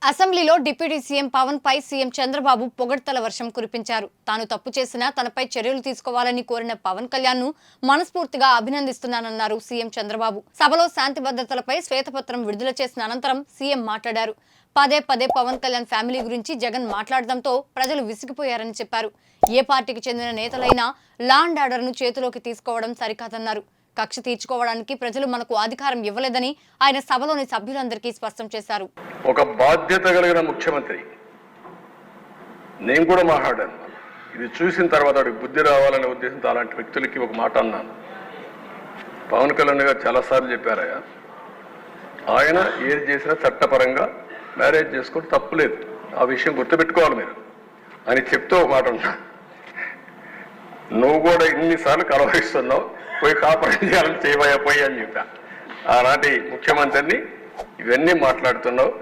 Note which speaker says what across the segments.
Speaker 1: అసెంబ్లీలో deputy CM Pawan పై CM Chandrababu పొగడ్తల వర్షం కురిపించారు. తాను తప్పు చేసినా తనపై చర్యలు తీసుకోవాలని కోరిన పవన్ కళ్యాణ్ ను మనస్ఫూర్తిగా అభినందిస్తున్నానన్నారు సీఎం చంద్రబాబు. సభలో శాంతి భద్రతలపై శ్వేతపత్రం విడుదల చేసిన అనంతరం సీఎం మాట్లాడారు. పదే పదే పవన్ కళ్యాణ్ ఫ్యామిలీ గురించి జగన్ మాట్లాడడంతో ప్రజలు విసిగిపోయారని చెప్పారు. ఏ పార్టీకి చెందిన నేతలైనా లా అండ్ ఆర్డర్ ను చేతిలోకి తీసుకోవడం సరికాదన్నారు. కక్ష తీర్చుకోవడానికి ప్రజలు మనకు అధికారం ఇవ్వలేదని ఆయన సభలోని సభ్యులందరికీ స్పష్టం చేశారు.
Speaker 2: ఒక బాధ్యత కలిగిన ముఖ్యమంత్రి నేను కూడా మాట్లాడాను. ఇది చూసిన తర్వాత వాడికి బుద్ధి రావాలనే ఉద్దేశంతో అలాంటి వ్యక్తులకి ఒక మాట అన్నాను. పవన్ కళ్యాణ్ గారు చాలాసార్లు చెప్పారయ్యా, ఆయన ఏది చేసినా చట్టపరంగా మ్యారేజ్ చేసుకుంటే తప్పులేదు, ఆ విషయం గుర్తుపెట్టుకోవాలి మీరు అని చెప్తూ ఒక మాట ఉన్నా. నువ్వు కూడా ఇన్నిసార్లు కలవరిస్తున్నావు, పోయి కాపురం చేయాలని చేయబోయా పోయి అని చెప్పా. ఆనాటి ముఖ్యమంత్రిని ఇవన్నీ మాట్లాడుతున్నావు,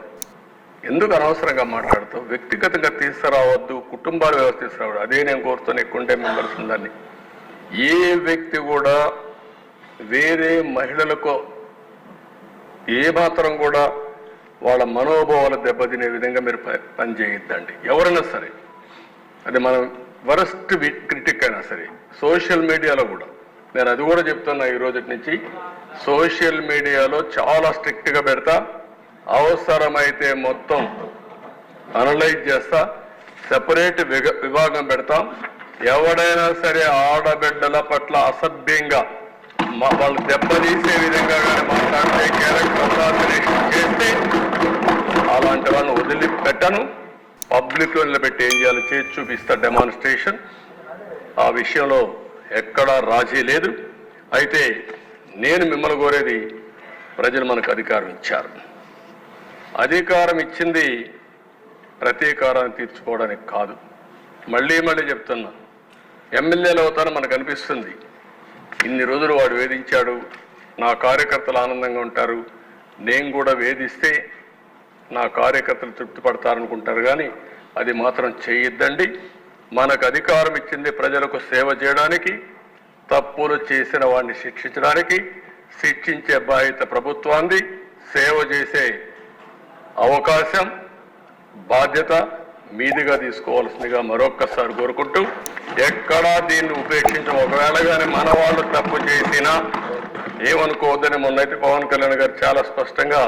Speaker 2: ఎందుకు అనవసరంగా మాట్లాడుతావు, వ్యక్తిగతంగా తీసుకురావద్దు, కుటుంబాల వ్యవస్థ తీసుకురావద్దు. అదే నేను కోరుతాను, ఎక్కువ మెంబర్స్ ఉందని. ఏ వ్యక్తి కూడా వేరే మహిళలకు ఏ మాత్రం కూడా వాళ్ళ మనోభావాలు దెబ్బతినే విధంగా మీరు పనిచేయొద్దండి. ఎవరైనా సరే, అది మనం వరస్ట్ క్రిటిక్ అయినా సరే, సోషల్ మీడియాలో కూడా నేను అది కూడా చెప్తున్నా. ఈ రోజు నుంచి సోషల్ మీడియాలో చాలా స్ట్రిక్ట్గా పెడతా, అవసరమైతే మొత్తం అనలైజ్ చేస్తా, సెపరేట్ విభాగం పెడతాం. ఎవడైనా సరే ఆడబిడ్డల పట్ల అసభ్యంగా వాళ్ళు దెబ్బతీసే విధంగా కానీ మాట్లాడితే, క్యారెక్టర్ అసాసినేషన్ చేస్తే అలాంటి వాళ్ళని వదిలిపెట్టను. పబ్లిక్లో నిలబెట్టి ఏం చేయాలో చేసి చూపిస్తా డెమాన్స్ట్రేషన్. ఆ విషయంలో ఎక్కడా రాజీ లేదు. అయితే నేను మిమ్మల్ని కోరేది, ప్రజలు మనకు అధికారం ఇచ్చారు. అధికారం ఇచ్చింది ప్రతీకారాన్ని తీర్చుకోవడానికి కాదు. మళ్ళీ మళ్ళీ చెప్తున్నా, ఎమ్మెల్యేలు అవుతానని మనకు అనిపిస్తుంది. ఇన్ని రోజులు వాడు వేధించాడు, నా కార్యకర్తలు ఆనందంగా ఉంటారు, నేను కూడా వేధిస్తే నా కార్యకర్తలు తృప్తి పడతారనుకుంటారు. కానీ అది మాత్రం చేయొద్దండి. మనకు అధికారం ఇచ్చింది ప్రజలకు సేవ చేయడానికి, తప్పులు చేసిన వాడిని శిక్షించడానికి. శిక్షించే బాధ్యత ప్రభుత్వాన్ని, సేవ చేసే అవకాశం బాధ్యత మీదిగా తీసుకోవాల్సిందిగా మరొక్కసారి కోరుకుంటూ, ఎక్కడా దీన్ని ఉపేక్షించం. ఒకవేళ కానీ మన వాళ్ళు తప్పు చేసినా ఏమనుకోవద్దని మొన్నైతే పవన్ కళ్యాణ్ గారు చాలా స్పష్టంగా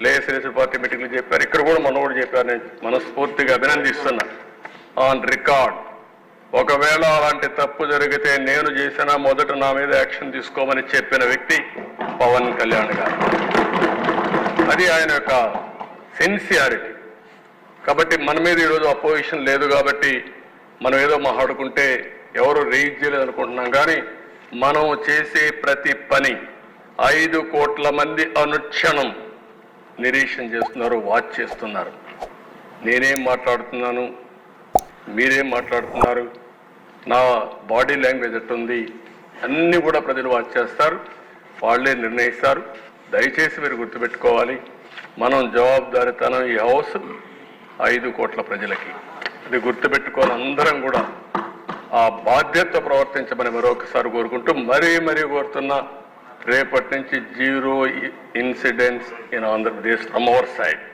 Speaker 2: లేఎస్ఎల్ఎస్ పార్టీ మీటింగ్లు చెప్పారు. ఇక్కడ కూడా మొన్న కూడా చెప్పారు. నేను మనస్ఫూర్తిగా అభినందిస్తున్నా. ఆన్ రికార్డ్, ఒకవేళ అలాంటి తప్పు జరిగితే నేను చేసినా మొదట నా మీద యాక్షన్ తీసుకోమని చెప్పిన వ్యక్తి పవన్ కళ్యాణ్ గారు. అది ఆయన యొక్క సిన్సియారిటీ. కాబట్టి మన మీద ఈరోజు అపోజిషన్ లేదు కాబట్టి మనం ఏదో మాట్లాడుకుంటే ఎవరు రేజ్ చేయలేదు అనుకుంటున్నాం. కానీ మనం చేసే ప్రతి పని 5 కోట్ల మంది అనుక్షణం నిరీక్షణ చేస్తున్నారు, వాచ్ చేస్తున్నారు. నేనేం మాట్లాడుతున్నాను, మీరేం మాట్లాడుతున్నారు, నా బాడీ లాంగ్వేజ్ ఎట్టుంది, అన్నీ కూడా ప్రజలు వాచ్ చేస్తారు, వాళ్ళే నిర్ణయిస్తారు. దయచేసి మీరు గుర్తుపెట్టుకోవాలి, మనం జవాబుదారీతనం ఈ హౌస్ 5 కోట్ల ప్రజలకి. అది గుర్తుపెట్టుకోవాలి. అందరం కూడా ఆ బాధ్యత ప్రవర్తించమని మరొకసారి కోరుకుంటూ, మరీ కోరుతున్నా, రేపటి నుంచి 0 incidents in Andhra Pradesh from our side.